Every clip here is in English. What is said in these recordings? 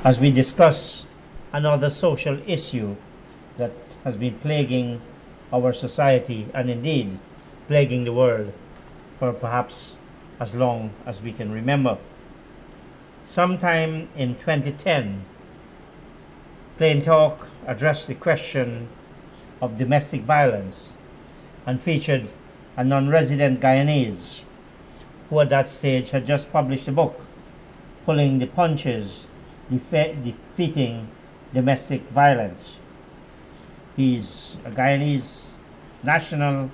as we discuss another social issue that has been plaguing our society and indeed plaguing the world for perhaps as long as we can remember. Sometime in 2010, Plain Talk addressed the question of domestic violence and featured a non-resident Guyanese who at that stage had just published a book, Pulling the Punches, Defeating Domestic Violence. He's a Guyanese national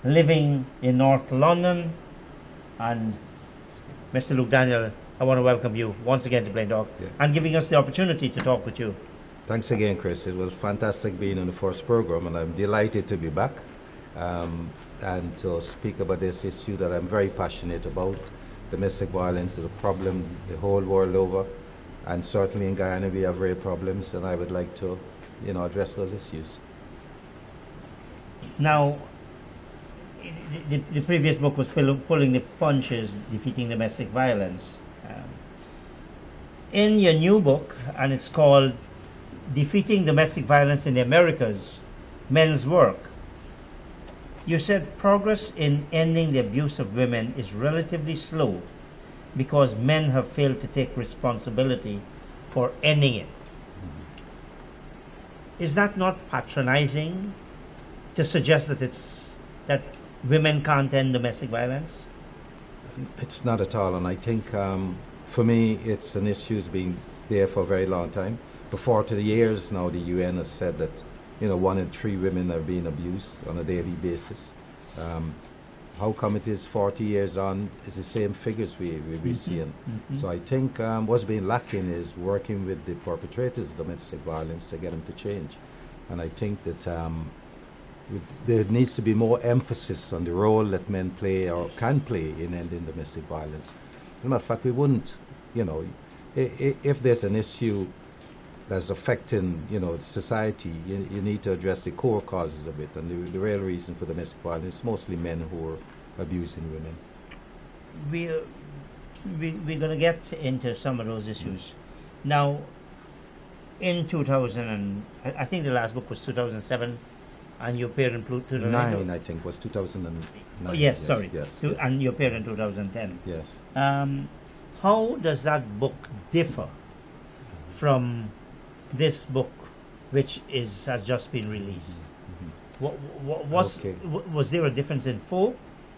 living in North London, and Mr. Luke Daniel, I want to welcome you once again to Plain Talk and giving us the opportunity to talk with you. Thanks again, Chris. It was fantastic being on the first program, and I'm delighted to be back and to speak about this issue that I'm very passionate about. Domestic violence is a problem the whole world over, and certainly in Guyana we have real problems, and I would like to, address those issues. Now, the previous book was Pulling the Punches, Defeating Domestic Violence. In your new book, and it's called Defeating Domestic Violence in the Americas, Men's Work, you said progress in ending the abuse of women is relatively slow because men have failed to take responsibility for ending it. Is that not patronizing to suggest that women can't end domestic violence? It's not at all, and I think for me it's an issue that's been there for a very long time. For 40 years now, the UN has said that 1 in 3 women are being abused on a daily basis. How come it is 40 years on, it's the same figures we're seeing? So I think what's been lacking is working with the perpetrators of domestic violence to get them to change. And I think that there needs to be more emphasis on the role that men play or can play in ending domestic violence. As a matter of fact, we wouldn't, if there's an issue that's affecting, society, you need to address the core causes of it. And the real reason for domestic violence is mostly men who are abusing women. We're going to get into some of those issues. Now, in 2000, I think the last book was 2007, and you appeared in 2009. I think, was 2009. Oh, yes, sorry. Yes. And you appeared in 2010. Yes. How does that book differ from this book, which has just been released? Was there a difference in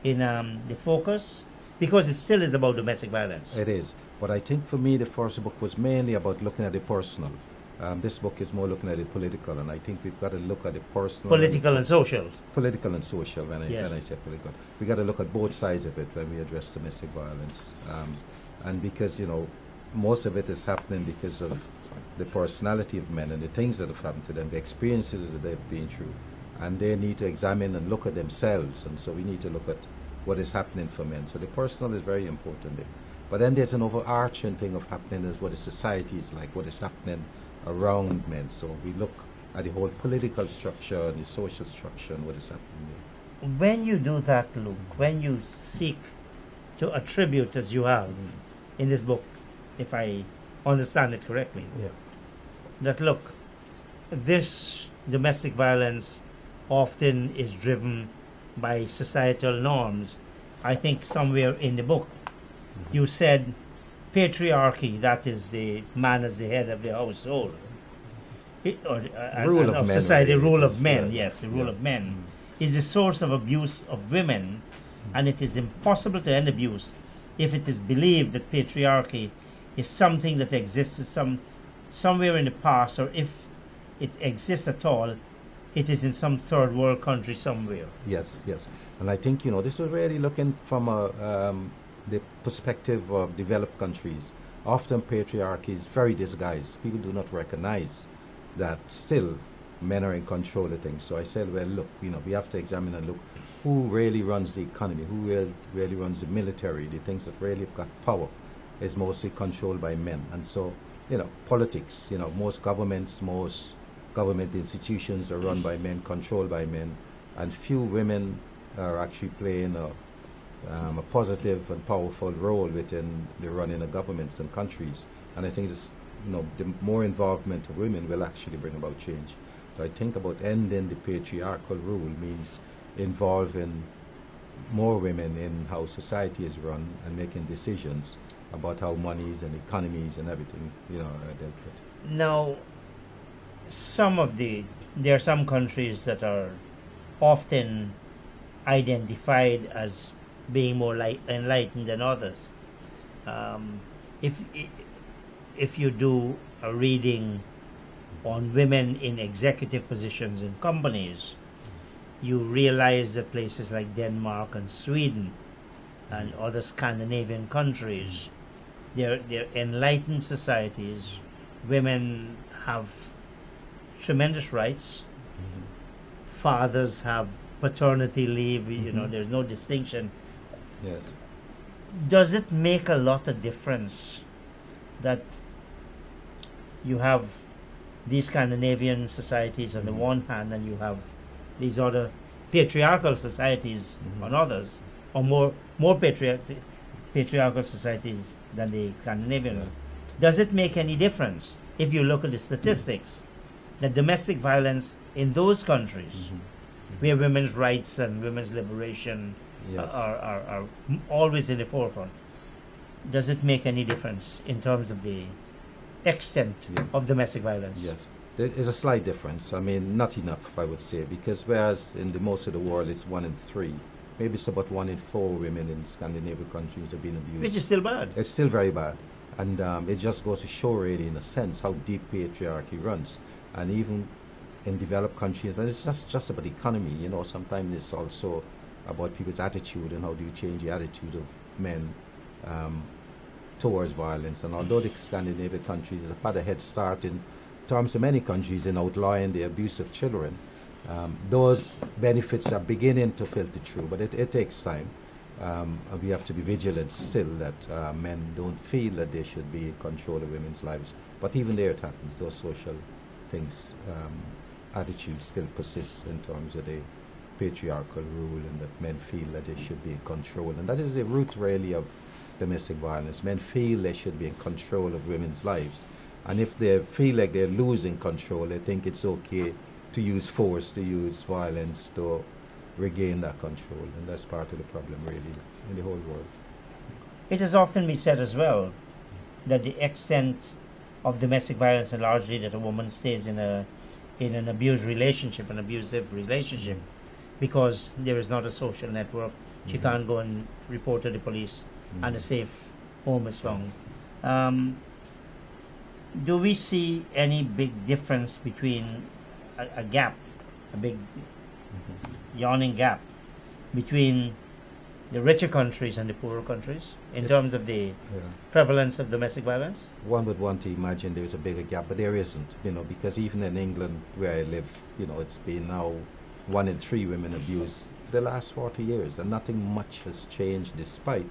the focus? Because it still is about domestic violence. It is, but I think for me the first book was mainly about looking at the personal. This book is more looking at the political, and I think we've got to look at the personal. Political and social. Political and social. When I say political, we got to look at both sides of it when we address domestic violence, and because most of it is happening because of the personality of men and the things that have happened to them, the experiences that they've been through, and they need to examine and look at themselves, and so we need to look at what is happening for men. So the personal is very important there. But then there's an overarching thing of happening is what the society is like, what is happening around men. So we look at the whole political structure and the social structure and what is happening there. When you do that, Luke, when you seek to attribute, as you have in this book, if I understand it correctly, that look, this domestic violence often is driven by societal norms. I think somewhere in the book you said patriarchy, that is the man as the head of the household, rule of men, society, really, rule of men, yes, the rule of men, is the source of abuse of women, and it is impossible to end abuse if it is believed that patriarchy is something that exists somewhere in the past, or if it exists at all, it is in some third world country somewhere. Yes. And I think, this was really looking from the perspective of developed countries. Often patriarchy is very disguised. People do not recognize that still men are in control of things. So I said, well, look, we have to examine and look who really runs the economy, who really runs the military, the things that really have got power is mostly controlled by men. And so, politics, most government institutions are run by men, controlled by men, and few women are actually playing a positive and powerful role within the running of governments and countries. And I think the more involvement of women will actually bring about change. So I think about ending the patriarchal rule means involving more women in how society is run and making decisions about how monies and economies and everything, are dealt with. Now, there are some countries that are often identified as being more enlightened than others. If you do a reading on women in executive positions in companies, you realize that places like Denmark and Sweden and other Scandinavian countries, they're enlightened societies. Women have tremendous rights. Fathers have paternity leave. There's no distinction. Yes. Does it make a lot of difference that you have these Scandinavian societies on the one hand, and you have these other patriarchal societies on others, or more patriarchal societies than the Scandinavian? Does it make any difference if you look at the statistics that domestic violence in those countries where women's rights and women's liberation are always in the forefront, does it make any difference in terms of the extent of domestic violence? Yes. There is a slight difference. I mean, not enough, I would say, because whereas in the most of the world it's 1 in 3, maybe it's about 1 in 4 women in Scandinavian countries are being abused. Which is still bad. It's still very bad. And it just goes to show, really, in a sense, how deep patriarchy runs. And even in developed countries, and it's just about the economy, sometimes it's also about people's attitude and how do you change the attitude of men towards violence. And although the Scandinavian countries have had a head start in terms of many countries in outlawing the abuse of children, those benefits are beginning to filter through, but it takes time. And we have to be vigilant still that men don't feel that they should be in control of women's lives. But even there it happens, those social things, attitudes still persist in terms of the patriarchal rule, and that men feel that they should be in control. And that is the root really of domestic violence. Men feel they should be in control of women's lives. And if they feel like they're losing control, they think it's okay to use force, to use violence to regain that control. And that's part of the problem really in the whole world. It has often been said as well that the extent of domestic violence is largely that a woman stays in an abusive relationship, because there is not a social network. She can't go and report to the police, and a safe home is found. Do we see any big difference between a big yawning gap between the richer countries and the poorer countries in terms of the prevalence of domestic violence? One would want to imagine there is a bigger gap, but there isn't, because even in England where I live, it's been now 1 in 3 women abused for the last 40 years, and nothing much has changed despite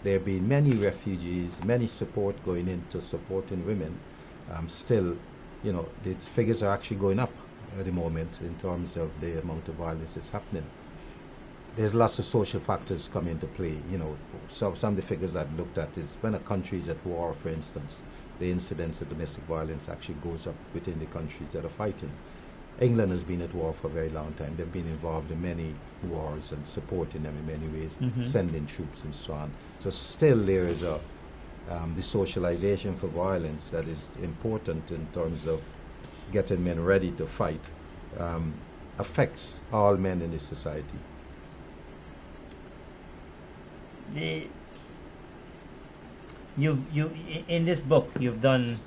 there being many refugees, many support going into supporting women. Still, its figures are actually going up at the moment in terms of the amount of violence that's happening. There's lots of social factors come into play. So some of the figures I've looked at is when a country is at war, for instance, the incidence of domestic violence actually goes up within the countries that are fighting. England has been at war for a very long time. They've been involved in many wars and supporting them in many ways, sending troops and so on. So still there is the socialization for violence that is important in terms of getting men ready to fight, affects all men in this society. You in this book you've done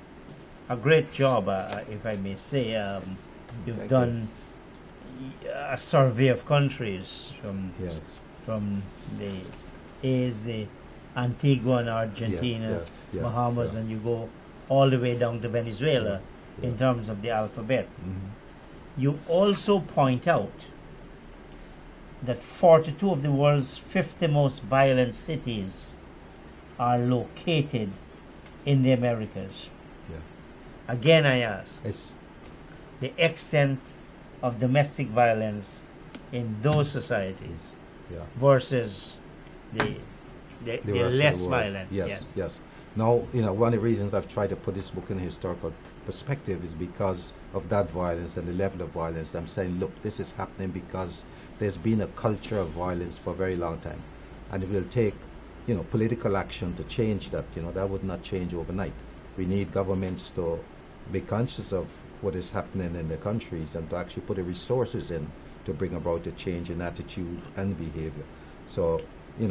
a great job, if I may say. You've done a survey of countries from the Antigua and Argentina, Bahamas, and you go all the way down to Venezuela in terms of the alphabet. You also point out that 42 of the world's 50 most violent cities are located in the Americas. Again, I ask, the extent of domestic violence in those societies versus the less violent. Yes. Now, one of the reasons I've tried to put this book in a historical perspective is because of that violence and the level of violence. I'm saying, look, this is happening because there's been a culture of violence for a very long time. And it will take, political action to change that. That would not change overnight. We need governments to be conscious of what is happening in their countries and to actually put the resources in to bring about a change in attitude and behavior. So,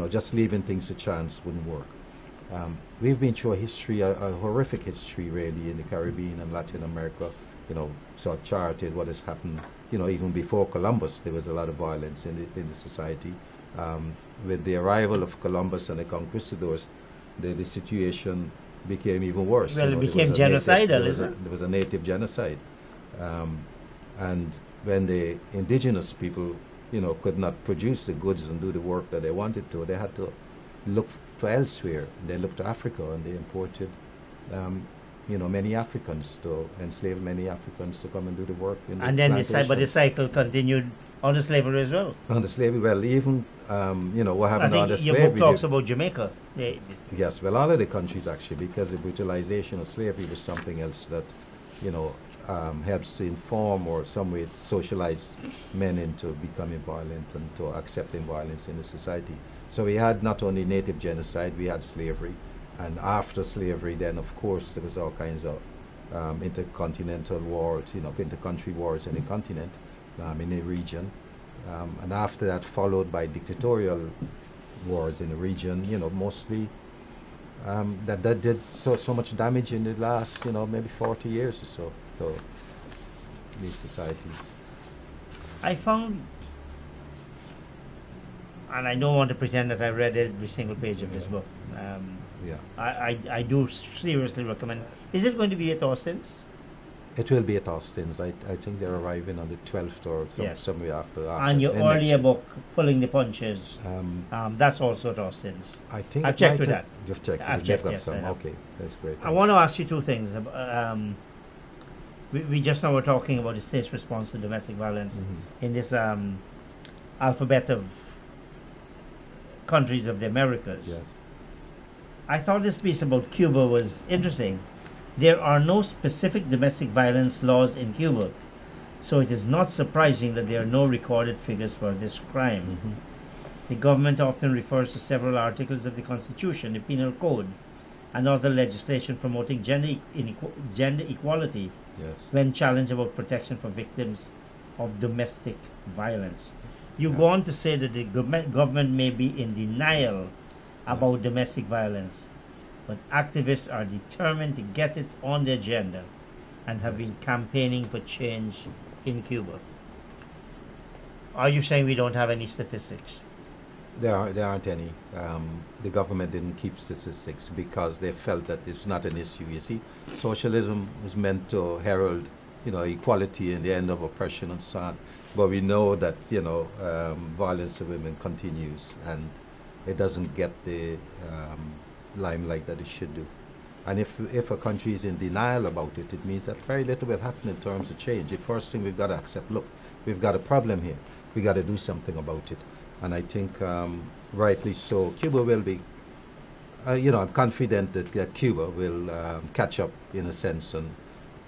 just leaving things to chance wouldn't work. We've been through a history, a horrific history really in the Caribbean and Latin America, sort of charted what has happened, even before Columbus there was a lot of violence in the society. With the arrival of Columbus and the conquistadors, the situation became even worse. Well, it became genocidal, isn't it? There was a native genocide. And when the indigenous people, could not produce the goods and do the work that they wanted to, they had to look to elsewhere. They looked to Africa and they imported, many Africans to enslave many Africans to come and do the work. And then the cycle continued on the slavery as well. On the slavery, well, even what happened on the slavery. Your book talks about Jamaica. Yes, well, all of the countries actually, because the brutalization of slavery was something else that, helps to inform or some way socialize men into becoming violent and to accepting violence in the society. So we had not only native genocide, we had slavery, and after slavery, then of course there was all kinds of intercontinental wars, inter-country wars in the continent, in the region, and after that followed by dictatorial wars in the region, mostly that did so much damage in the last, maybe 40 years or so to these societies. I found, and I don't want to pretend that I read every single page of this book. I do seriously recommend. Is it going to be at Austin's? It will be at Austin's. I think they're arriving on the 12th or somewhere after. And your earlier book, Pulling the Punches, that's also at Austin's. I think I've checked with that. You've checked. I've checked, yes. Okay, that's great. I want to ask you two things. We just now were talking about the state's response to domestic violence in this alphabet of countries of the Americas. Yes. I thought this piece about Cuba was interesting. There are no specific domestic violence laws in Cuba, so it is not surprising that there are no recorded figures for this crime. The government often refers to several articles of the Constitution, the Penal Code, and other legislation promoting gender equality when challenged about protection for victims of domestic violence. You go on to say that the government may be in denial about domestic violence, but activists are determined to get it on the agenda and have been campaigning for change in Cuba. Are you saying we don't have any statistics? There aren't any. The government didn't keep statistics because they felt that it's not an issue. You see, socialism was meant to herald, equality and the end of oppression and so on. But we know that, violence of women continues and it doesn't get the limelight that it should do. And if a country is in denial about it, it means that very little will happen in terms of change. The first thing we've got to accept, look, we've got a problem here. We've got to do something about it. And I think, rightly so, Cuba will be, I'm confident that Cuba will catch up in a sense and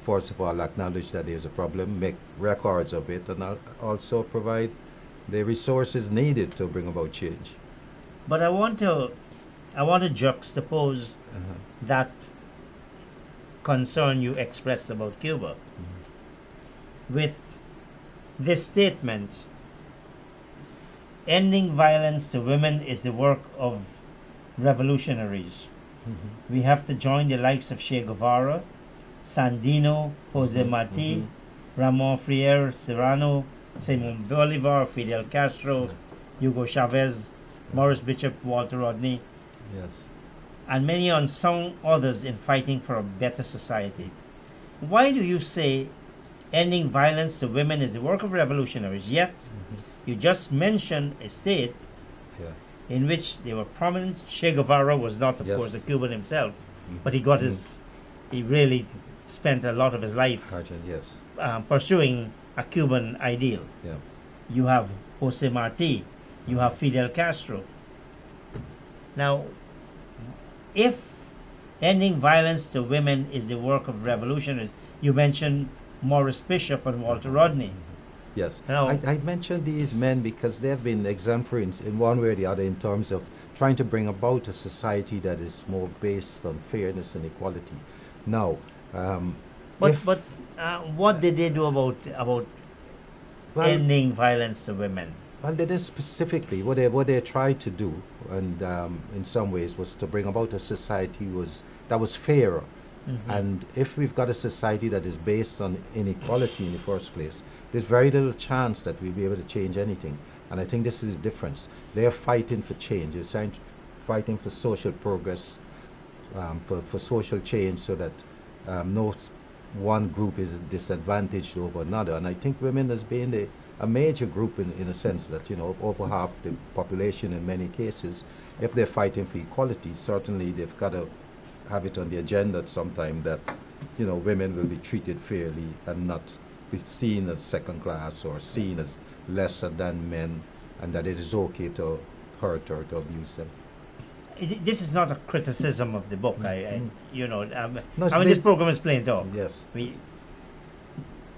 first of all acknowledge that there's a problem, make records of it, and also provide the resources needed to bring about change. But I want to juxtapose that concern you expressed about Cuba with this statement: ending violence to women is the work of revolutionaries. We have to join the likes of Che Guevara, Sandino, Jose Marti, Ramon Freire Serrano, Simon Bolivar, Fidel Castro, Hugo Chavez, Morris Bishop, Walter Rodney, and many unsung others in fighting for a better society. Why do you say ending violence to women is the work of revolutionaries, yet you just mentioned a state in which they were prominent? Che Guevara was not, of course, a Cuban himself, but he got he really spent a lot of his life pursuing a Cuban ideal. You have Jose Marti, you have Fidel Castro. Now, if Ending violence to women is the work of revolutionaries. You mentioned Morris Bishop and Walter Rodney. Yes. Now- I mentioned these men because they've been exemplary in one way or the other in terms of trying to bring about a society that is more based on fairness and equality. Now, But what did they do about well, ending violence to women? well, they did specifically what they tried to do, and in some ways was to bring about a society that was fairer. Mhm. And if we've got a society that is based on inequality in the first place, there's very little chance that we'll be able to change anything. And I think this is the difference. They're fighting for change. They're fighting for social progress, for social change, so that no one group is disadvantaged over another. And I think women has been a major group in a sense that, over half the population in many cases, if they're fighting for equality, certainly they've got to have it on the agenda at some time that, women will be treated fairly and not be seen as second class or seen as lesser than men, and that it is okay to hurt or to abuse them. This is not a criticism of the book. No, so this program is plain talk. Yes.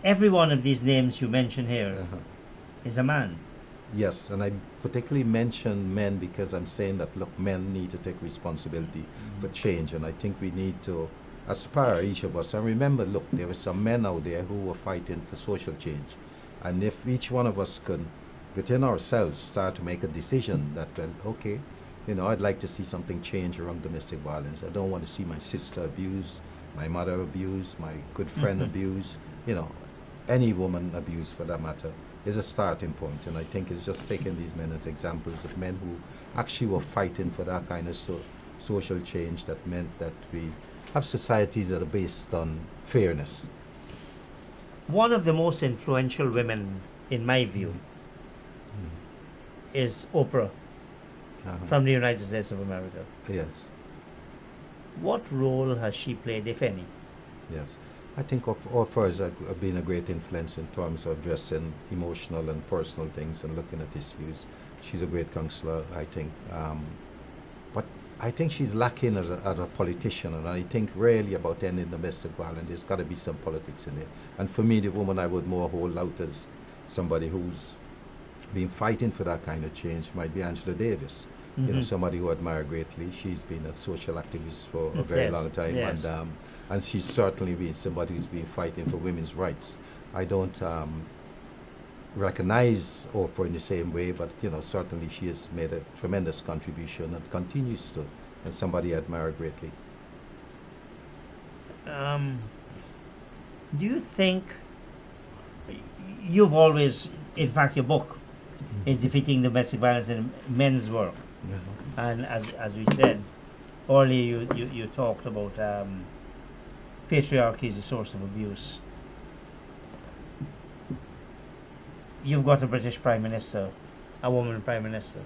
Every one of these names you mention here is a man. Yes, and I particularly mention men because I'm saying that, look, men need to take responsibility for change, and I think we need to aspire, each of us. And remember, look, there were some men out there who were fighting for social change, and if each one of us could, within ourselves, start to make a decision that, well, okay, I'd like to see something change around domestic violence. I don't want to see my sister abused, my mother abused, my good friend abused, any woman abused for that matter, is a starting point. And I think it's just taking these men as examples of men who actually were fighting for that kind of social change that meant that we have societies that are based on fairness. One of the most influential women, in my view, is Oprah from the United States of America. Yes. What role has she played, if any? Yes. I think Oprah has been a great influence in terms of addressing emotional and personal things and looking at issues. She's a great counselor, I think. But I think she's lacking as a politician, and I think really about ending domestic violence, there's got to be some politics in there. And for me, the woman I would more hold out as somebody who's been fighting for that kind of change might be Angela Davis. Somebody who I admire greatly. She's been a social activist for a very long time, and she's certainly been somebody who's been fighting for women's rights. I don't recognize Oprah in the same way, but certainly she has made a tremendous contribution and continues to, and somebody I admire greatly. Do you think you've always, in fact, your book is defeating domestic violence in men's work, and as we said earlier, you talked about patriarchy is a source of abuse. You've got a British Prime Minister, a woman Prime Minister.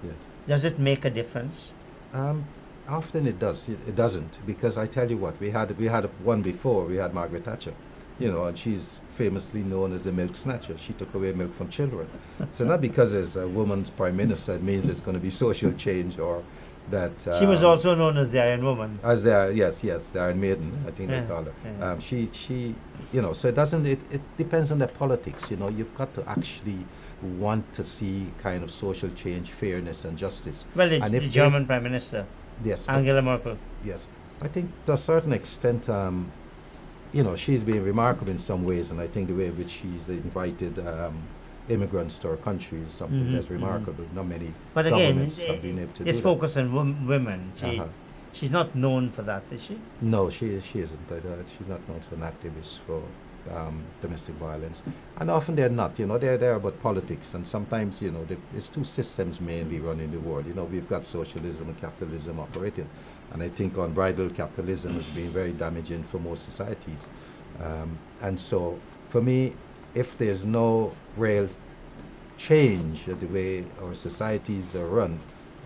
Yeah. Does it make a difference? Often it does. It doesn't, because I tell you what, we had one before. We had Margaret Thatcher, and she's famously known as a milk snatcher. She took away milk from children. So not because there's a woman's Prime Minister, it means there's going to be social change, or that she was also known as the Iron Woman. As the Iron Maiden, I think they call her. She so it doesn't. It depends on the politics. You've got to actually want to see kind of social change, fairness, and justice. Well, the German Prime Minister, Angela Merkel. Yes, I think to a certain extent, she's been remarkable in some ways, and I think the way in which she's invited immigrants to our country is something that's remarkable. Not many governments have been able to do that. It's focused on women. She's not known for that, is she? No, she isn't. She's not known as an activist for domestic violence, and often they're not. They're there about politics, and sometimes it's two systems mainly running the world. We've got socialism and capitalism operating, and I think unbridled capitalism has been very damaging for most societies. And so, for me, if there's no real change in the way our societies are run,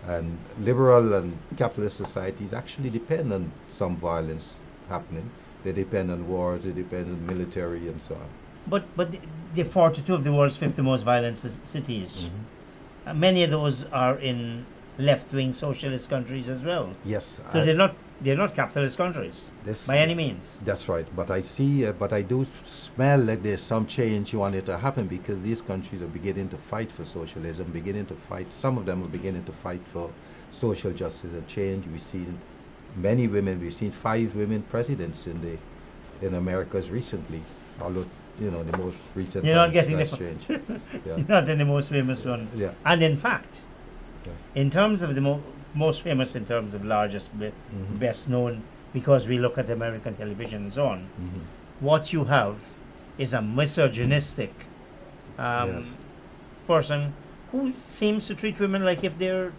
and liberal and capitalist societies actually depend on some violence happening. They depend on wars, they depend on military and so on. But the 42 of the world's 50 most violent cities, many of those are in left-wing socialist countries as well. Yes. So they're not capitalist countries by any means. That's right. But I see, but I do smell like there's some change wanted to happen, because these countries are beginning to fight for socialism, beginning to fight. Some of them are beginning to fight for social justice and change. We've seen many women. We've seen 5 women presidents in Americas recently. Although, you know, the most recent You're not getting change. You're not in the most famous one. Yeah. And in fact, Yeah. in terms of the most famous, in terms of largest, best known, because we look at American television and so on, what you have is a misogynistic Yes. person who seems to treat women like if they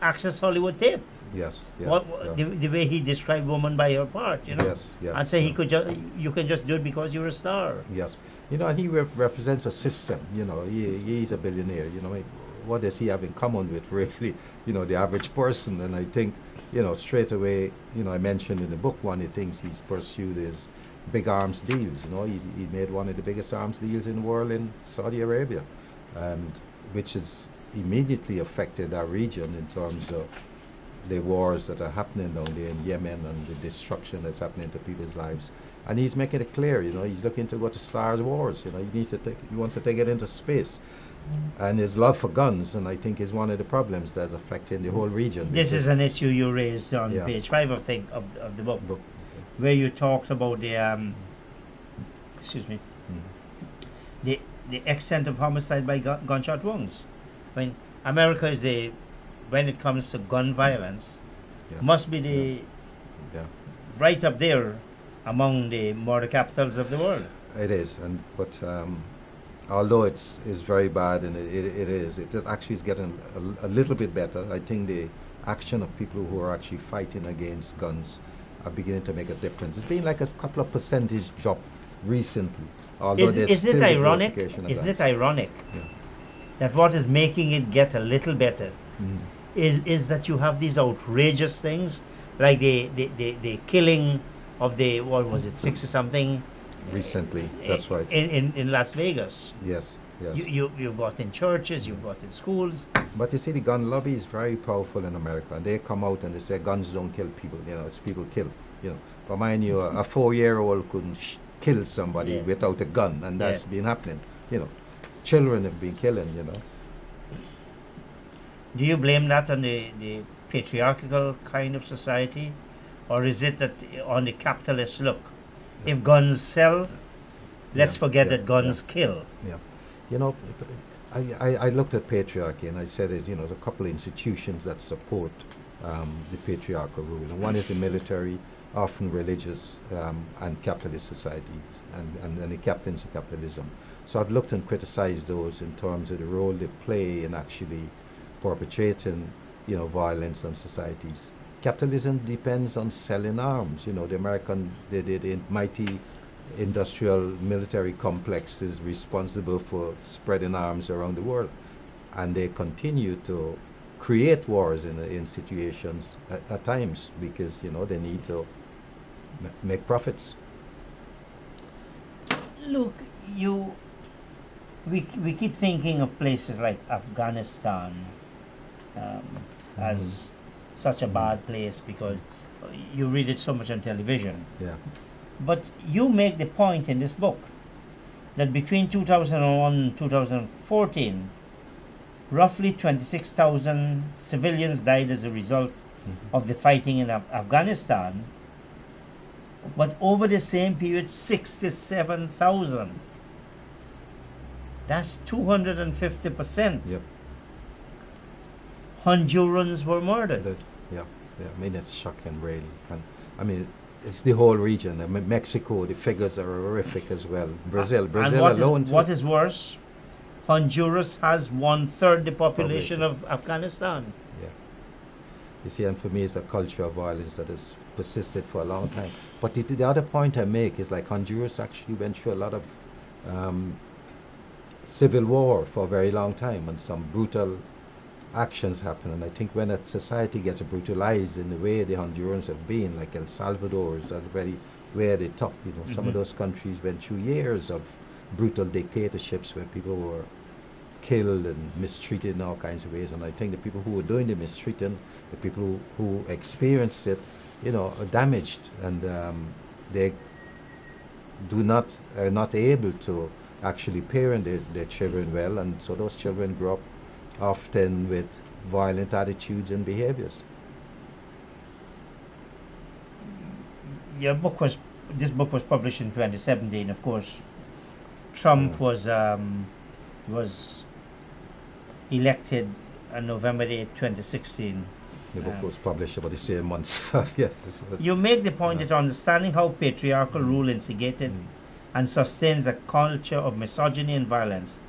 access Hollywood tape. Yes. Yeah. The way he described woman by her part, you know, Yes. Yeah. and say you can just do it because you're a star. Yes. You know, he represents a system. You know, he's a billionaire. You know, what does he have in common with really, you know, the average person? And I think, you know, straight away, you know, I mentioned in the book one of the things he's pursued is big arms deals. You know, he made one of the biggest arms deals in the world in Saudi Arabia, and which has immediately affected our region in terms of the wars that are happening down there in Yemen and the destruction that's happening to people's lives. And he's making it clear, you know, he's looking to go to Star Wars. You know, he wants to take it into space. And his love for guns, and I think, is one of the problems that's affecting the whole region. This is an issue you raised on Yeah. page 5 of the book, where you talked about the the extent of homicide by gunshot wounds. When America is when it comes to gun violence, Yeah. must be the Yeah. right up there among the murder capitals of the world. It is, but although it's very bad, and it just actually is getting a little bit better. I think the action of people who are actually fighting against guns are beginning to make a difference. It's been like a couple of percentage drop recently. Although Isn't it ironic? Isn't it ironic Yeah. that what is making it get a little better Mhm. is that you have these outrageous things like the killing of what was it, 6 or something Recently, that's right. in Las Vegas. Yes, yes. You've got in churches, you've got in schools. But you see, the gun lobby is very powerful in America, and they come out and they say guns don't kill people. You know, it's people kill. You know, but mind you, a 4-year-old couldn't kill somebody Yeah. without a gun, and that's Yeah. been happening. You know, children have been killing. You know. Do you blame that on the patriarchal kind of society, or is it that on the capitalist look? If guns sell, let's Yeah, forget yeah, that guns kill. Yeah, you know, I looked at patriarchy, and I said, you know, there's a couple of institutions that support the patriarchal rule. And one is the military, often religious, and capitalist societies, and the captains of capitalism. So I've looked and criticized those in terms of the role they play in actually perpetrating, you know, violence on societies. Capitalism depends on selling arms. You know, the mighty industrial military complex is responsible for spreading arms around the world, and they continue to create wars in situations at times, because, you know, they need to make profits. Look, we keep thinking of places like Afghanistan as such a bad place because you read it so much on television. Yeah. But you make the point in this book that between 2001 and 2014, roughly 26,000 civilians died as a result of the fighting in Afghanistan. But over the same period, 67,000. That's 250%. Yep. Hondurans were murdered. Yeah. I mean, it's shocking, really. And I mean, it's the whole region. I mean, Mexico, the figures are horrific as well. Brazil alone. What is worse, Honduras has 1/3 the population of Afghanistan. Yeah. You see, and for me, it's a culture of violence that has persisted for a long time. But the other point I make is, like, Honduras actually went through a lot of civil war for a very long time, and some brutal actions happen. And I think when a society gets brutalized in the way the Hondurans have been, like El Salvador is already way at the top, you know, some of those countries went through years of brutal dictatorships where people were killed and mistreated in all kinds of ways. And I think the people who are doing the mistreating, the people who experience it, are damaged, and they are not able to actually parent their children well, and so those children grow up often with violent attitudes and behaviors. This book was published in 2017. Of course, Trump was elected on November 8, 2016. The book was published about the same month. Yes. You make the point that understanding how patriarchal rule instigated and sustains a culture of misogyny and violence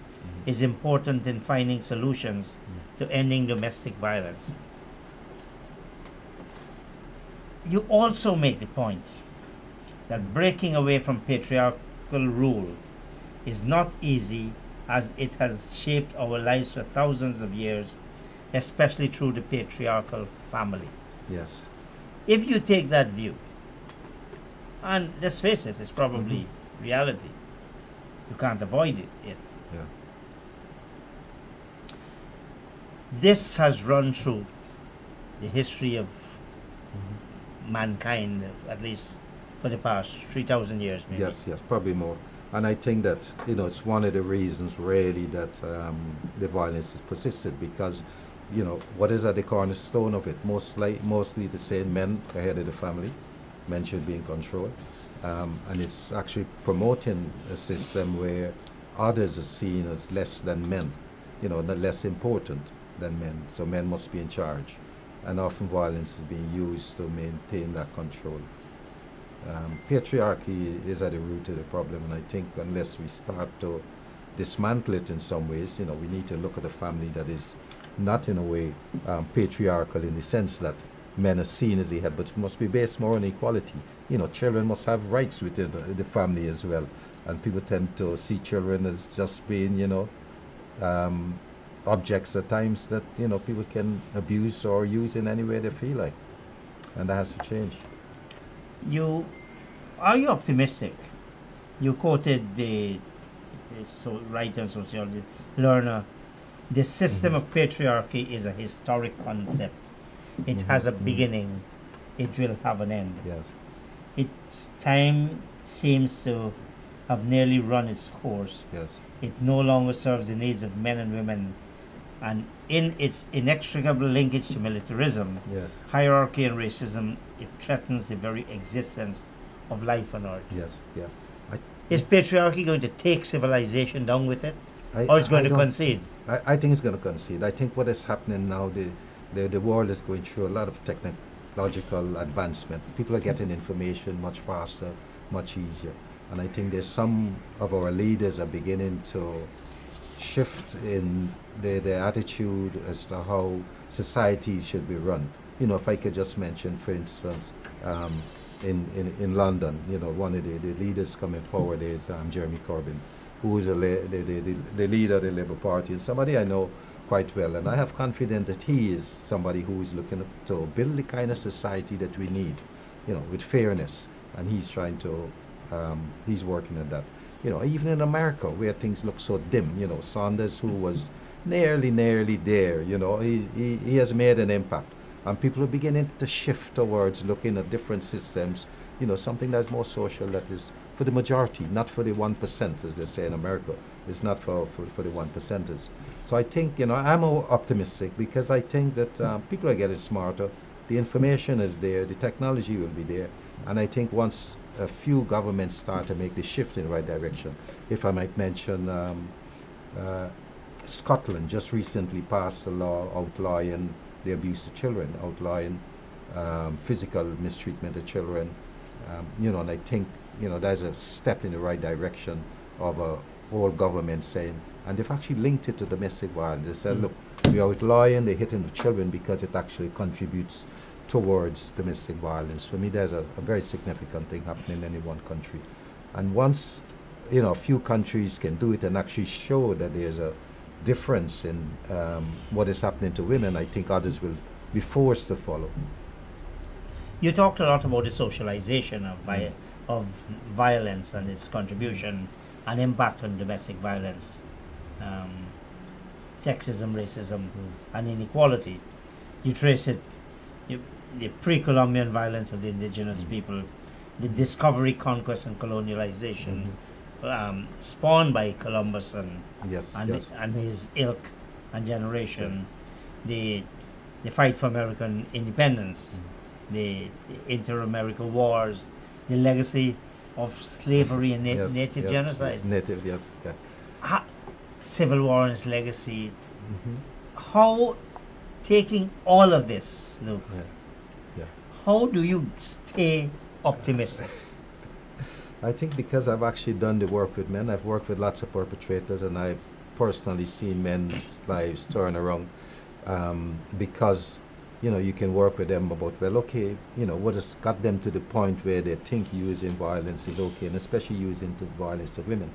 is important in finding solutions to ending domestic violence. You also make the point that breaking away from patriarchal rule is not easy, as it has shaped our lives for thousands of years, especially through the patriarchal family. Yes. If you take that view, and let's face it, it's probably reality, you can't avoid it. Yeah. This has run through the history of mankind, at least for the past 3,000 years, maybe. Yes, probably more. And I think that it's one of the reasons really that the violence has persisted, because what is at the cornerstone of it? Mostly the same men ahead of the family. Men should be in control, and it's actually promoting a system where others are seen as less than men, not less important than men. So men must be in charge, and often violence is being used to maintain that control. Patriarchy is at the root of the problem, and I think unless we start to dismantle it in some ways, we need to look at a family that is not in a way patriarchal in the sense that men are seen as the head, but must be based more on equality. Children must have rights within the family as well, and people tend to see children as just being, objects at times that people can abuse or use in any way they feel like, and that has to change. Are you optimistic? You quoted the writer, sociologist, Lerner. The system of patriarchy is a historic concept. It has a beginning. It will have an end. Yes. Its time seems to have nearly run its course. Yes. It no longer serves the needs of men and women, and in its inextricable linkage to militarism, yes, hierarchy and racism, it threatens the very existence of life on earth. Yes. Is patriarchy going to take civilization down with it, or it's going to concede? I think it's going to concede. I think what is happening now, the world is going through a lot of technological advancement. People are getting information much faster, much easier. And I think there's some of our leaders are beginning to shift in their attitude as to how society should be run. If I could just mention, for instance, in London, one of the leaders coming forward is Jeremy Corbyn, who is the leader of the Labour Party, and somebody I know quite well, and I have confidence that he is somebody who is looking to build the kind of society that we need, with fairness, and he's trying to, he's working on that. Even in America, where things look so dim, Sanders, who was nearly there, he has made an impact. And people are beginning to shift towards looking at different systems, something that's more social, that is for the majority, not for the 1%, as they say in America. It's not for the 1%ers. So I think, I'm more optimistic, because I think that people are getting smarter. The information is there, the technology will be there. And I think once a few governments start to make the shift in the right direction, if I might mention, Scotland just recently passed a law outlawing the abuse of children, outlawing physical mistreatment of children, and I think that's a step in the right direction of a whole government saying, and they've actually linked it to domestic violence. They said, look, we are outlawing the hitting of children because it actually contributes towards domestic violence. For me, there's a very significant thing happening in any one country, and once a few countries can do it and actually show that there's a difference in what is happening to women, I think others will be forced to follow. You talked a lot about the socialization of violence and its contribution and impact on domestic violence. sexism, racism, and inequality. You trace it, the pre-Columbian violence of the indigenous people, the discovery, conquest, and colonialization spawned by Columbus and his ilk and generation, the fight for American independence, the inter-American wars, the legacy of slavery and native genocide. Native, yes. Yeah. Civil War and its legacy. How, taking all of this, Luke, how do you stay optimistic? I think because I've actually done the work with men. I've worked with lots of perpetrators, and I've personally seen men's lives turn around because, you know, you can work with them about, well, okay, you know, what has got them to the point where they think using violence is okay, and especially using the violence to women.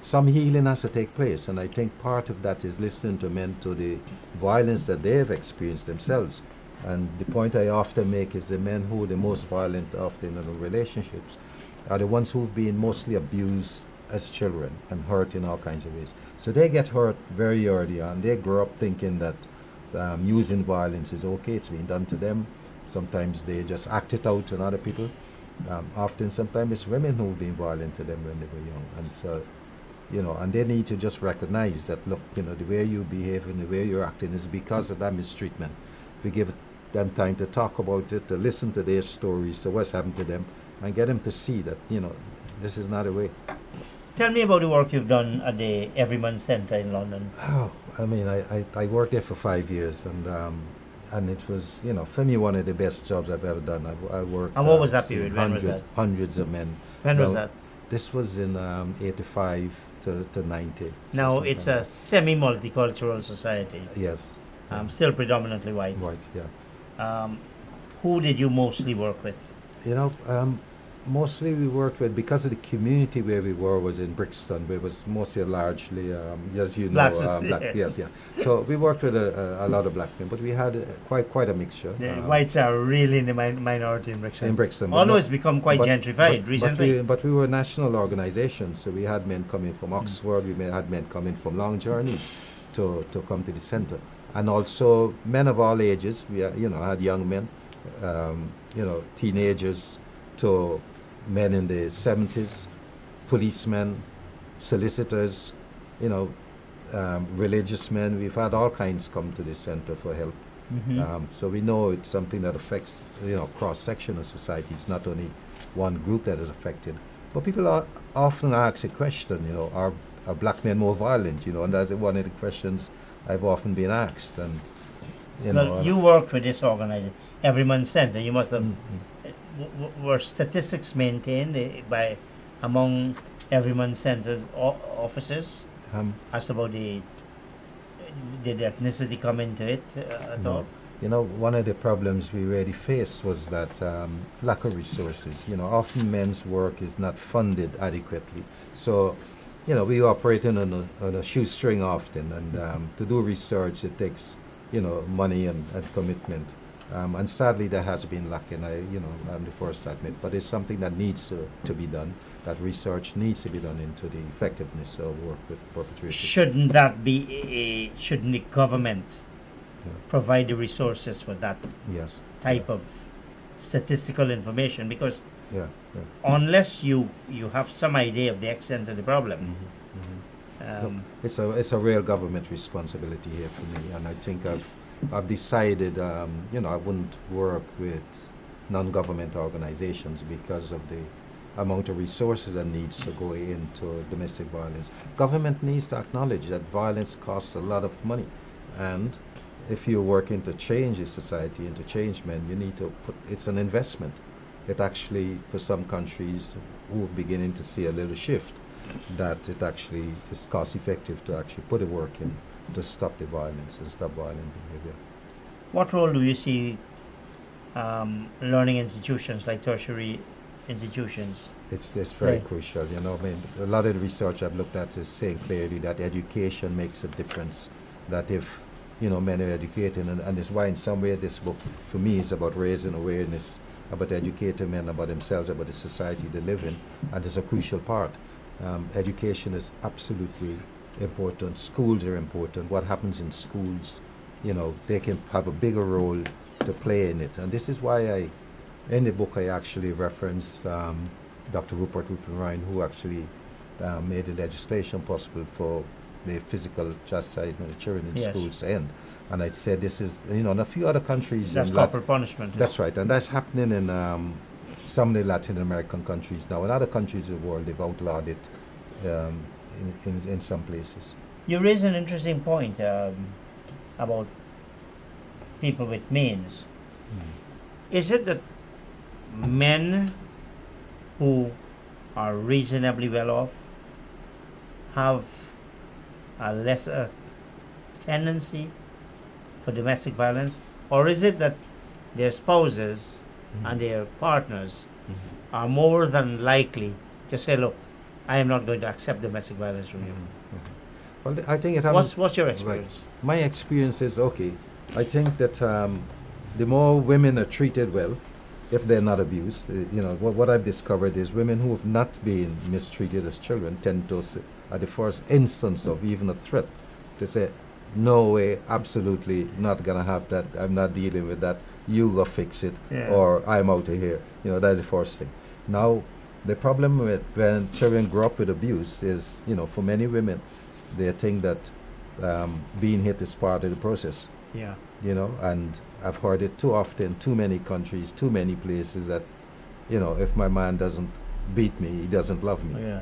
Some healing has to take place, and I think part of that is listening to men, to the violence that they have experienced themselves. And the point I often make is the men who are the most violent often in relationships are the ones who've been mostly abused as children and hurt in all kinds of ways. So they get hurt very early on. They grow up thinking that using violence is okay, it's being done to them. Sometimes they just act it out on other people. Sometimes it's women who've been violent to them when they were young. And so, you know, and they need to just recognize that, look, you know, the way you behave and the way you're acting is because of that mistreatment. We give them time to talk about it, to listen to their stories, to what's happened to them, and get them to see that, you know, this is not a way. Tell me about the work you've done at the Everyman Centre in London. Oh, I mean, I worked there for 5 years, and it was, you know, for me, one of the best jobs I've ever done. I worked. And what was that period? When was that? Hundreds of men. When was that? This was in 85 to 90. Now, it's a semi-multicultural society. Yes. Still predominantly white. White, yeah. Who did you mostly work with? You know, mostly we worked with, because of the community where we were was in Brixton, where it was mostly largely, as you know, black. Yes. So we worked with a lot of black men, but we had quite a mixture. The whites are really in the minority in Brixton. In Brixton. Although it's become quite gentrified recently. But we were a national organisation, so we had men coming from Oxford, we had men coming from long journeys to come to the centre. And also men of all ages. We had young men, teenagers to men in the 70s, policemen, solicitors, religious men. We've had all kinds come to this centre for help. So we know it's something that affects, cross-section of society. It's not only one group that is affected. But people often ask a question, are black men more violent? And that's one of the questions I've often been asked. And you worked with this organization, Everyman Centre. You must have. Were statistics maintained among Everyman Centre's officers as about did ethnicity come into it at all? One of the problems we really faced was that lack of resources. Often men's work is not funded adequately. So, we operate on a shoestring often, and to do research it takes, money and commitment. And sadly, there has been lacking. I'm the first to admit, but it's something that needs to be done. That research needs to be done into the effectiveness of work with perpetrators. Shouldn't that be? Shouldn't the government provide the resources for that type of statistical information? Because unless you have some idea of the extent of the problem, Look, it's a real government responsibility here for me, and I think I've decided, I wouldn't work with non-government organizations because of the amount of resources that needs to go into domestic violence. Government needs to acknowledge that violence costs a lot of money, and if you're working to change the society and to change men, you need to it's an investment. It actually, for some countries who are beginning to see a little shift, that it actually is cost effective to actually put the work in to stop the violence and stop violent behavior. What role do you see learning institutions like tertiary institutions? It's very crucial. A lot of the research I've looked at is saying clearly that education makes a difference. That if men are educated, and it's why in some way this book for me is about raising awareness about educating men about themselves, about the society they live in, and it's a crucial part. Education is absolutely important. Schools are important. What happens in schools, you know, they can have a bigger role to play in it. And this is why in the book, I actually referenced Dr. Rupert Ryan, who actually made the legislation possible for the physical chastisement of children in schools to end. And I said this is, you know, in a few other countries. That's corporal punishment. That's right. And that's happening in some of the Latin American countries now. In other countries of the world, they've outlawed it in some places. You raise an interesting point about people with means. Is it that men who are reasonably well off have a lesser tendency for domestic violence, or is it that their spouses and their partners are more than likely to say, look, I am not going to accept domestic violence from you? Well, I think it happens. What's your experience? Right. My experience is, okay, I think that the more women are treated well, if they're not abused, you know, what I've discovered is women who have not been mistreated as children tend to, at the first instance of even a threat, to say, no way, absolutely not going to have that, I'm not dealing with that, you go fix it, or I'm out of here. You know, that's the first thing. Now, the problem with when children grow up with abuse is, you know, for many women, they think that being hit is part of the process. Yeah. You know, and I've heard it too often, too many countries, too many places that, you know, if my man doesn't beat me, he doesn't love me. Yeah,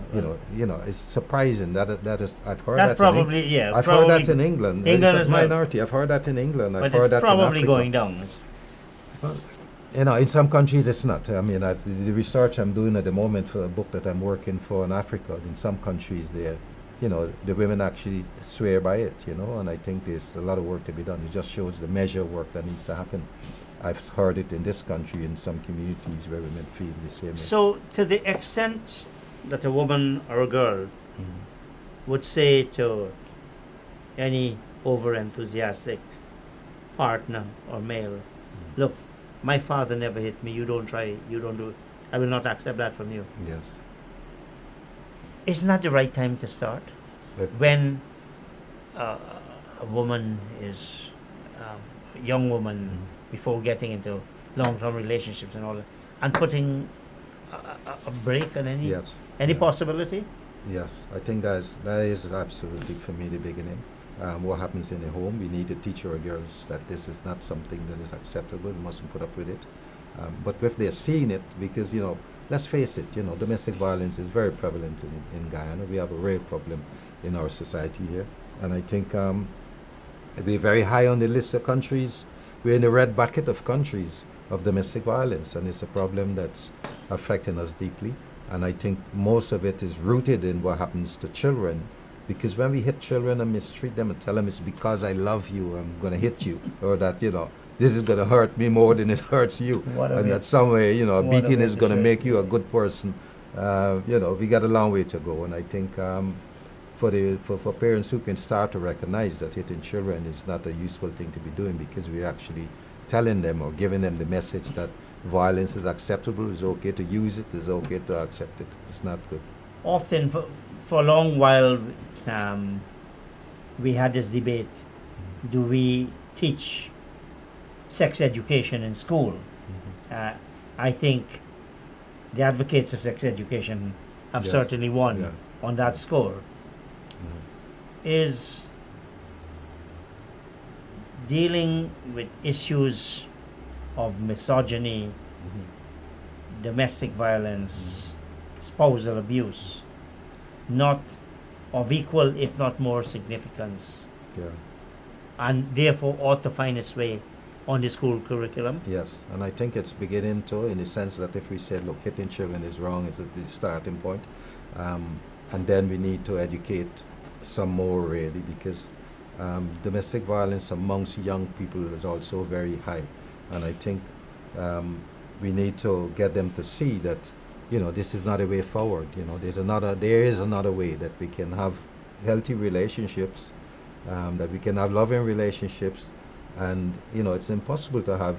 you know, it's surprising that is. I've heard that's that. probably I've heard that in England. England it's is a minority. I've heard that in England. I've heard that in Africa. But it's probably going down. Well, you know, in some countries it's not. I mean, the research I'm doing at the moment for a book that I'm working for in Africa, in some countries there, you know, the women actually swear by it, you know, and I think there's a lot of work to be done. It just shows the measure work that needs to happen. I've heard it in this country, in some communities where women feel the same way. So, to the extent that a woman or a girl would say to any over-enthusiastic partner or male, look, my father never hit me, you don't try, you don't do it, I will not accept that from you. Yes. Isn't that the right time to start? When a woman is a young woman before getting into long-term relationships and all that, and putting a break on any possibility? Yes, I think that is absolutely, for me, the beginning. What happens in the home, we need to teach our girls that this is not something that is acceptable, we mustn't put up with it. But if they're seeing it, because, you know, let's face it, you know, domestic violence is very prevalent in Guyana. We have a real problem in our society here. And I think we're very high on the list of countries. We're in the red bucket of countries of domestic violence, and it's a problem that's affecting us deeply. And I think most of it is rooted in what happens to children, because when we hit children and mistreat them and tell them it's because I love you, I'm going to hit you, or that, you know, this is going to hurt me more than it hurts you. And that some way, you know, beating is going to make you a good person. You know, we got a long way to go. And I think for parents who can start to recognize that hitting children is not a useful thing to be doing, because we're actually telling them or giving them the message that violence is acceptable, it's okay to use it, it's okay to accept it. It's not good. Often, for a long while, we had this debate, do we teach sex education in school? I think the advocates of sex education have certainly won on that score. Is dealing with issues of misogyny, domestic violence, spousal abuse, not of equal, if not more, significance, and therefore ought to find its way on the school curriculum? Yes, and I think it's beginning to, in the sense that if we said, look, hitting children is wrong, it's the starting point, and then we need to educate some more, really, because domestic violence amongst young people is also very high, and I think we need to get them to see that, you know, this is not a way forward. You know, there is another way that we can have healthy relationships, that we can have loving relationships, and, you know, it's impossible to have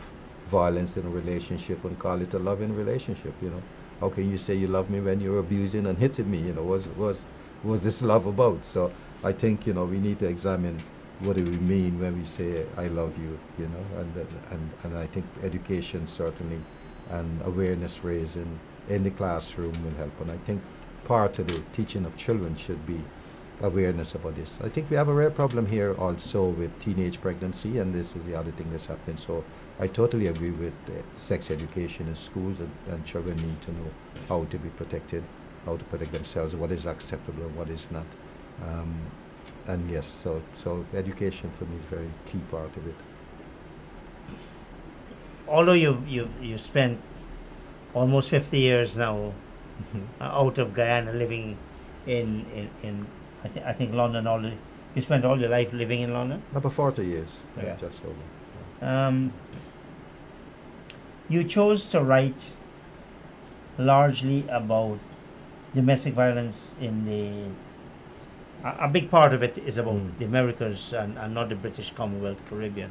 violence in a relationship and call it a loving relationship. You know, how can you say you love me when you're abusing and hitting me? You know, was this love about? So I think, we need to examine what do we mean when we say I love you, and I think education certainly and awareness raising in the classroom will help. And I think part of the teaching of children should be awareness about this. I think we have a rare problem here also with teenage pregnancy, and this is the other thing that's happening. So I totally agree with sex education in schools, and children need to know how to be protected, how to protect themselves, what is acceptable and what is not. And yes, so education for me is a very key part of it. Although you've spent almost 50 years now out of Guyana, living in I think London. You spent all your life living in London? About 40 years, yeah. just over. You chose to write largely about domestic violence in a big part of it is about the Americas and not the British Commonwealth Caribbean.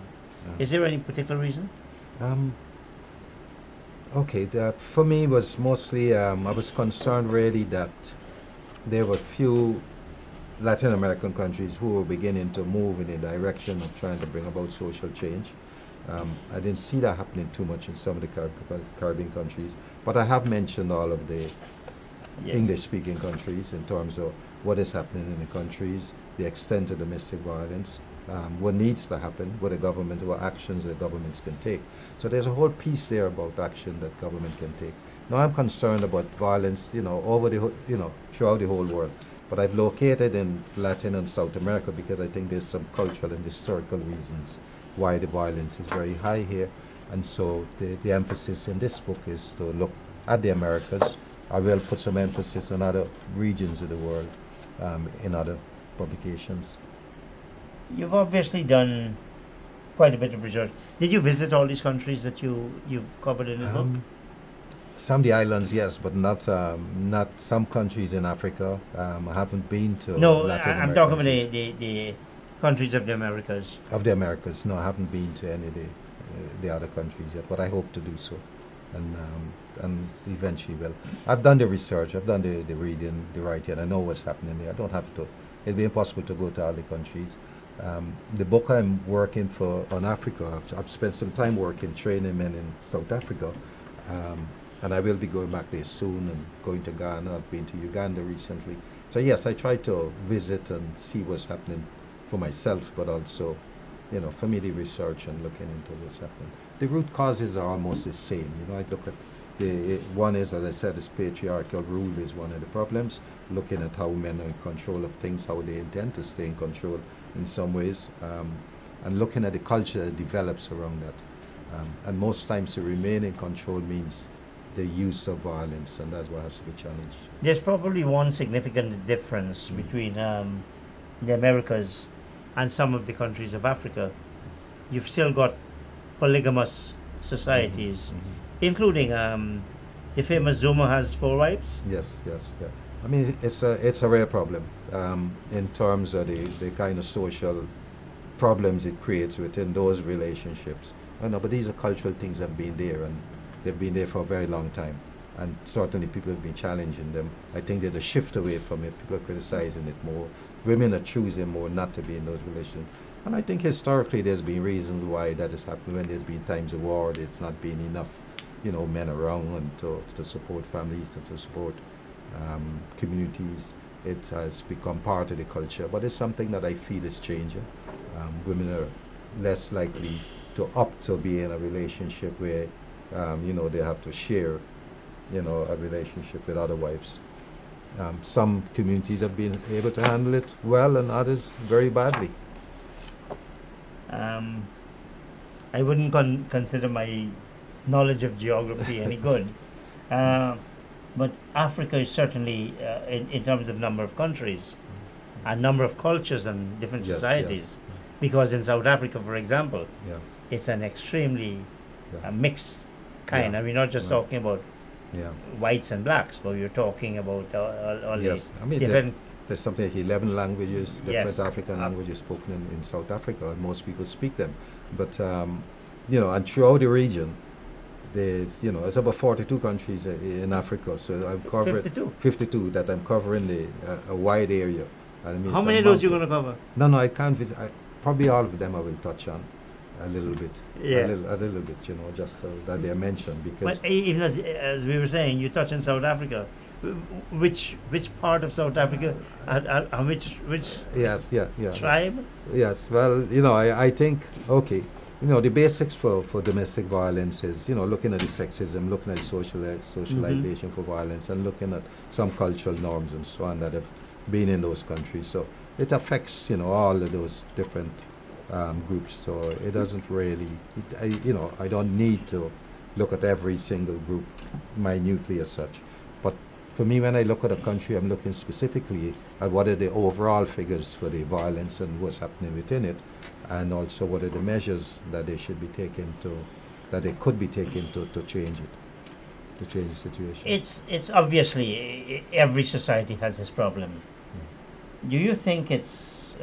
Is there any particular reason? Okay, for me was mostly I was concerned really that there were few Latin American countries who were beginning to move in the direction of trying to bring about social change. I didn't see that happening too much in some of the Caribbean countries, but I have mentioned all of the English-speaking countries in terms of what is happening in the countries, the extent of domestic violence, what needs to happen, what actions the governments can take. So there's a whole piece there about action that government can take. Now I'm concerned about violence, throughout the whole world. But I've located in Latin and South America because I think there's some cultural and historical reasons why the violence is very high here. And so the emphasis in this book is to look at the Americas. I will put some emphasis on other regions of the world in other publications. You've obviously done quite a bit of research. Did you visit all these countries that you've covered in this book? Some of the islands, yes, but not some countries in Africa. I haven't been to. No, Latin I'm talking about the countries of the Americas. Of the Americas, no, I haven't been to any of the other countries yet, but I hope to do so, and eventually will. I've done the research, I've done the reading, the writing. I know what's happening there. I don't have to. It'd be impossible to go to all the countries. The book I'm working for on Africa, I've spent some time working, training men in South Africa. And I will be going back there soon and going to Ghana. I've been to Uganda recently. So yes, I try to visit and see what's happening for myself, but also, for me, the research and looking into what's happening. The root causes are almost the same. I look at one is, as I said, this patriarchal rule is one of the problems. Looking at how men are in control of things, how they intend to stay in control in some ways, and looking at the culture that develops around that. And most times to remain in control means the use of violence, and that's what has to be challenged. There's probably one significant difference between the Americas and some of the countries of Africa. You've still got polygamous societies, including the famous Zuma has 4 wives. Yes. I mean, it's a rare problem in terms of the kind of social problems it creates within those relationships. I know, but these are cultural things that have been there, and they've been there for a very long time, and certainly people have been challenging them. I think there's a shift away from it. People are criticizing it more. Women are choosing more not to be in those relations. And I think historically there's been reasons why that has happened. When there's been times of war, there's not been enough, men around and to support families, to support communities. It has become part of the culture, but it's something that I feel is changing. Women are less likely to opt to be in a relationship where they have to share, a relationship with other wives. Some communities have been able to handle it well, and others very badly. I wouldn't consider my knowledge of geography any good, but Africa is certainly, in terms of number of countries, and number of cultures and different societies, because in South Africa, for example, it's an extremely mixed kind. And we're not just talking about whites and blacks, but we're talking about all the different. There's something like 11 languages, different African languages spoken in South Africa, and most people speak them. But and throughout the region, there's it's about 42 countries in Africa. So I've covered 52 that I'm covering a wide area. And I How many of those you going to cover? No, I can't visit. Probably all of them I will touch on a little bit. Yeah. A little bit, you know, just so that they are mentioned. Because But even as we were saying, you touch on South Africa. Which part of South Africa? Which yes, yeah. tribe? Yes, well, you know, I think, okay, you know, the basics for domestic violence is, you know, looking at the sexism, looking at the socialization for violence, and looking at some cultural norms and so on that have been in those countries. So it affects, you know, all of those different groups. So it doesn't really, you know, I don't need to look at every single group minutely as such. But for me, when I look at a country, I'm looking specifically at what are the overall figures for the violence and what's happening within it, and also what are the measures that they should be taken that they could be taken to change it, to change the situation. It's obviously every society has this problem. Do you think it's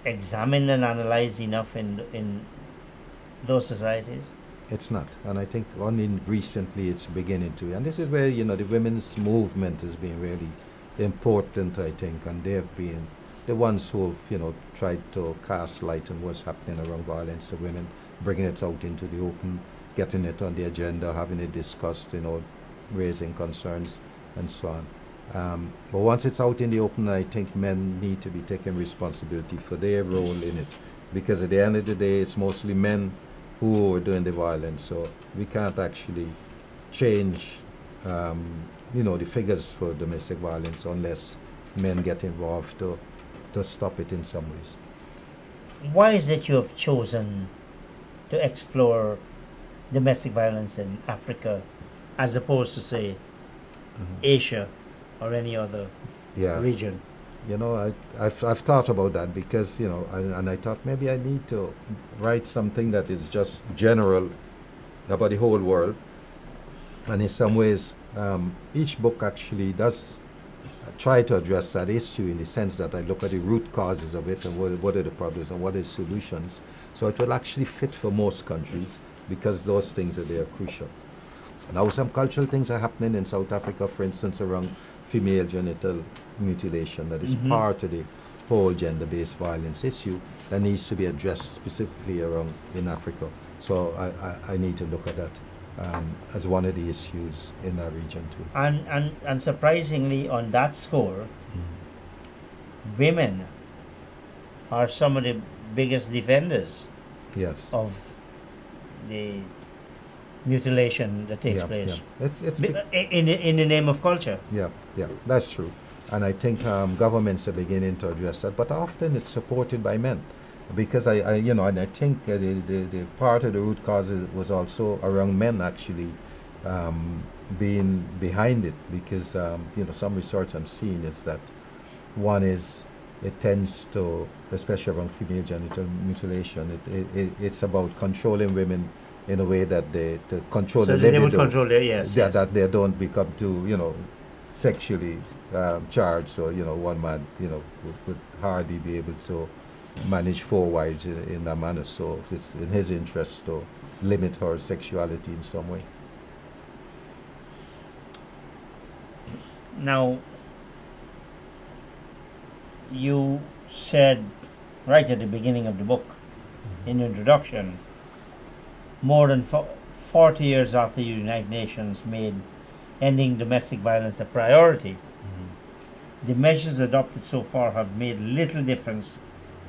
examined and analyzed enough in those societies? It's not, and I think only recently it's beginning to. And this is where, you know, the women's movement has been really important, I think, and they've been the ones who've, you know, tried to cast light on what's happening around violence to women, bringing it out into the open, getting it on the agenda, having it discussed, you know, raising concerns and so on. But once it's out in the open, I think men need to be taking responsibility for their role in it, because at the end of the day, it's mostly men who are doing the violence. So we can't actually change, you know, the figures for domestic violence unless men get involved to stop it in some ways. Why is it you have chosen to explore domestic violence in Africa as opposed to, say, Asia or any other region? You know, I've thought about that because, you know, and I thought maybe I need to write something that is just general about the whole world. And in some ways, each book actually does try to address that issue in the sense that I look at the root causes of it and what are the problems and what are the solutions. So it will actually fit for most countries because those things are there crucial. Now some cultural things are happening in South Africa, for instance, around female genital mutilation that is part of the whole gender-based violence issue that needs to be addressed specifically around in Africa. So I need to look at that as one of the issues in that region too. And surprisingly, on that score, women are some of the biggest defenders of the mutilation that takes place. It's in the name of culture. Yeah, that's true. And I think governments are beginning to address that, but often it's supported by men, because I you know, and I think the part of the root cause was also around men actually being behind it, because you know, some research I'm seeing is that one is it tends to, especially around female genital mutilation, it's about controlling women in a way that they to control so the libido. They would control their that they don't become too, you know, sexually charged. So, you know, one man, you know, would hardly be able to manage 4 wives in that manner. So it's in his interest to limit her sexuality in some way. Now, you said right at the beginning of the book, in the introduction, more than 40 years after the United Nations made ending domestic violence a priority, the measures adopted so far have made little difference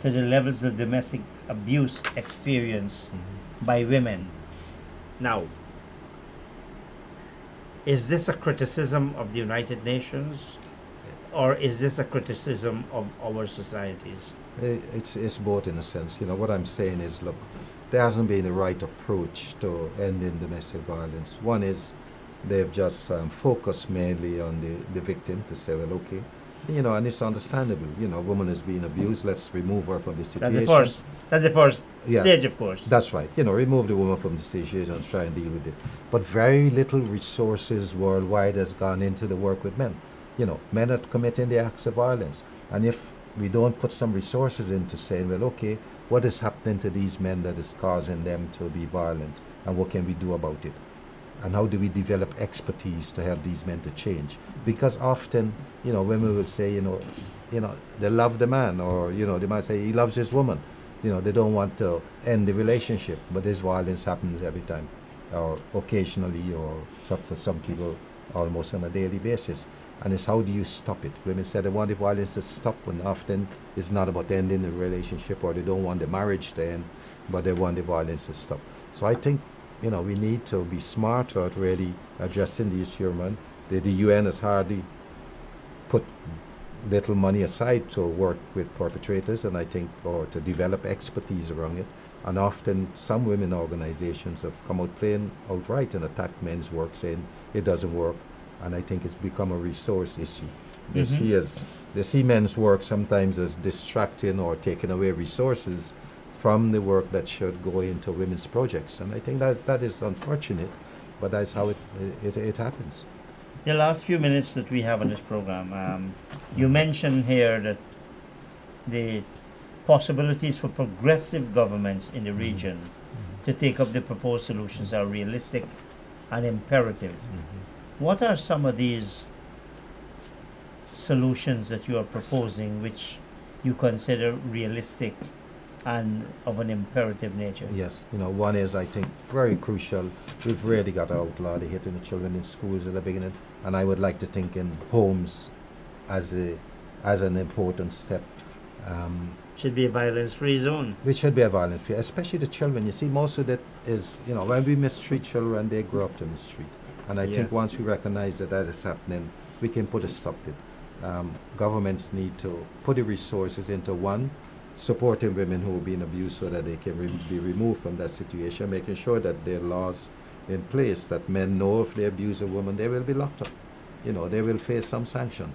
to the levels of domestic abuse experienced by women. Now, is this a criticism of the United Nations, or is this a criticism of our societies? It's both in a sense. You know, what I'm saying is, look, there hasn't been the right approach to ending domestic violence. One is they've just focused mainly on the victim to say, well, okay, you know, and it's understandable. You know, a woman is being abused, let's remove her from the situation. That's the first stage, of course. That's right. You know, remove the woman from the situation and try and deal with it. But very little resources worldwide has gone into the work with men. You know, men are committing the acts of violence. And if we don't put some resources into saying, well, okay, what is happening to these men that is causing them to be violent, and what can we do about it? And how do we develop expertise to help these men to change? Because often, women will say, they love the man, or, they might say he loves his woman. They don't want to end the relationship, but this violence happens every time, or occasionally, or for some people, almost on a daily basis. And it's how do you stop it? Women say they want the violence to stop, and often it's not about ending the relationship, or they don't want the marriage to end, but they want the violence to stop. So I think, we need to be smarter at really addressing the issue, man. The UN has hardly put little money aside to work with perpetrators, and I think, or to develop expertise around it. And often some women organizations have come out plain outright and attacked men's work, saying it doesn't work. And I think it's become a resource issue. They see men's work sometimes as distracting or taking away resources from the work that should go into women's projects. And I think that is unfortunate, but that's how it happens. The last few minutes that we have on this program, you mentioned here that the possibilities for progressive governments in the region to take up the proposed solutions are realistic and imperative. What are some of these solutions that you are proposing which you consider realistic and of an imperative nature? Yes, one is, I think, very crucial. We've really got to outlaw the hitting the children in schools at the beginning, and I would like to think in homes as an important step. Should be a violence-free zone. Which should be a violence-free, especially the children. You see, most of that is, when we mistreat children, they grow up to mistreat. And I think once we recognize that is happening, we can put a stop to it. Governments need to put the resources into, one, supporting women who are being abused so that they can be removed from that situation, making sure that there are laws in place that men know if they abuse a woman, they will be locked up. They will face some sanction.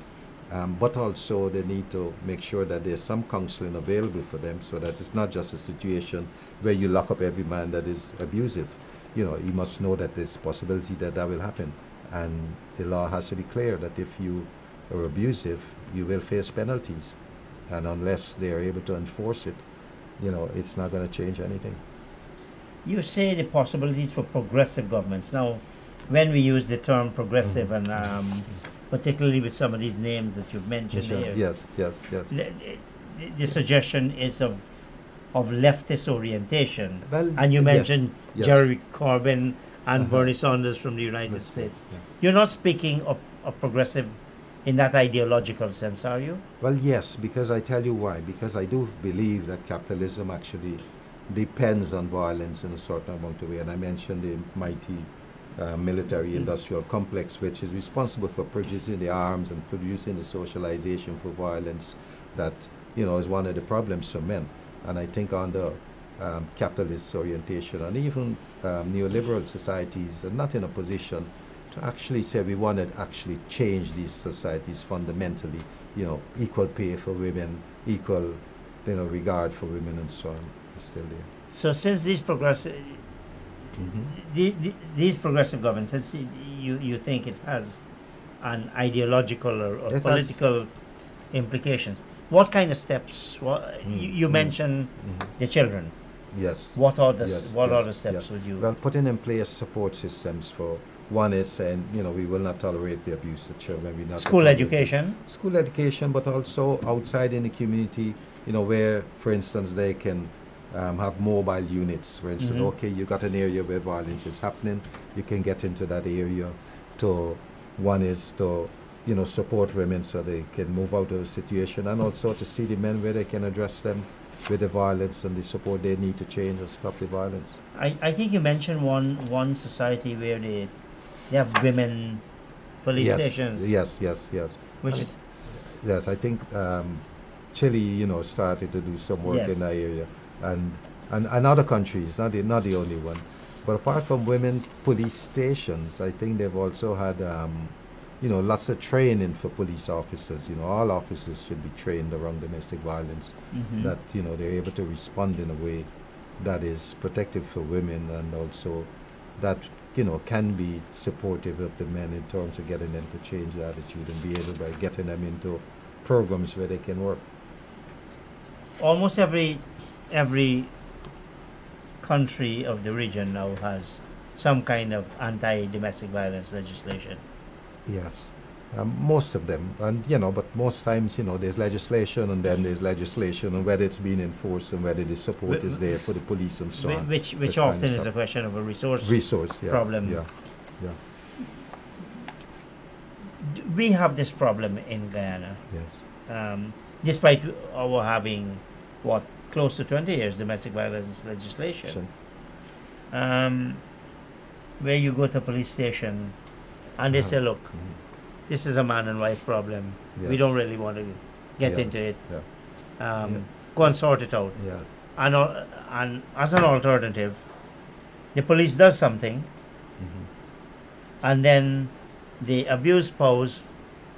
But also they need to make sure that there's some counseling available for them, so that it's not just a situation where you lock up every man that is abusive. You must know that there's a possibility that will happen. And the law has to be clear that if you are abusive, you will face penalties. And unless they are able to enforce it, it's not going to change anything. You say the possibilities for progressive governments. Now, when we use the term progressive, and particularly with some of these names that you've mentioned here, yes. The suggestion is of leftist orientation. Well, and you mentioned yes. Jeremy Corbyn and Bernie Sanders from the United States. Yeah. You're not speaking of progressive in that ideological sense, are you? Well, yes, because I tell you why. Because I do believe that capitalism actually depends on violence in a certain amount of way. And I mentioned the mighty military-industrial complex, which is responsible for producing the arms and producing the socialization for violence that, is one of the problems for men. And I think under capitalist orientation and even neoliberal societies are not in a position to actually say we want to actually change these societies fundamentally, equal pay for women, equal, regard for women and so on is still there. So since these progressive governments, since you think it has an ideological or political implications, what kind of steps? You mentioned the children. Yes. What are the steps would you? Well, putting in place support systems for. One is saying, we will not tolerate the abuse of children. School education, but also outside in the community, where, for instance, they can have mobile units. For instance, okay, you got an area where violence is happening, you can get into that area. One is to, support women so they can move out of the situation, and also to see the men where they can address them with the violence and the support they need to change and stop the violence. I think you mentioned one society where they have women police stations. Yes. Yes, I think Chile, started to do some work in that area, and other countries, not the only one. But apart from women police stations, I think they've also had, lots of training for police officers. All officers should be trained around domestic violence. That they're able to respond in a way that is protective for women, and also that can be supportive of the men in terms of getting them to change their attitude and be able by getting them into programs where they can work. Almost every country of the region now has some kind of anti-domestic violence legislation? Yes, most of them, and but most times, there's legislation, and then there's legislation, and whether it's being enforced and whether the support is there for the police and so on. Which often is a question of a resource yeah, problem. Yeah. We have this problem in Guyana. Yes. Despite our having close to 20 years domestic violence legislation, where you go to a police station and they say, look, this is a man and wife problem. Yes. We don't really want to get into it. Yeah. Go and sort it out. Yeah. And as an alternative, the police does something, and then the abused spouse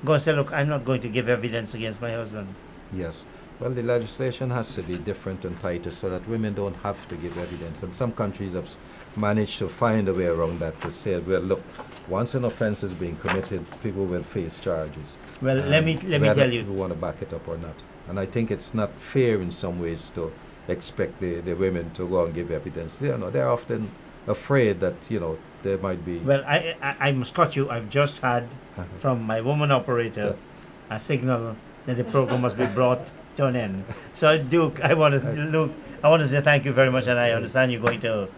goes and say, look, I'm not going to give evidence against my husband. Yes. Well, the legislation has to be different and tighter so that women don't have to give evidence. And some countries have managed to find a way around that to say, well, look, once an offense is being committed, people will face charges. Well, let me tell you. We want to back it up or not. And I think it's not fair in some ways to expect the women to go and give evidence. They're often afraid that, there might be... Well, I must cut you. I've just had from my woman operator a signal that the program must be brought to an end. So, Duke, I want to say thank you very much, and I understand you're going to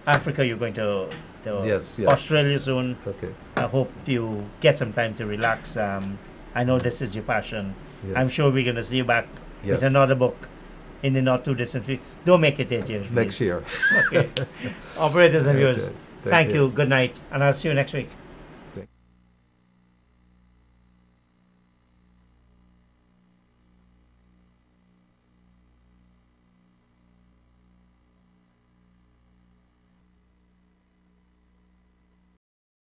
Africa, you're going to yes. Australia soon. Okay. I hope you get some time to relax. I know this is your passion. Yes. I'm sure we're going to see you back Yes. with another book in the not too distant future. Don't make it 8 years, please. Next year. Okay. Operators and viewers, Okay. thank you. Good night, and I'll see you next week.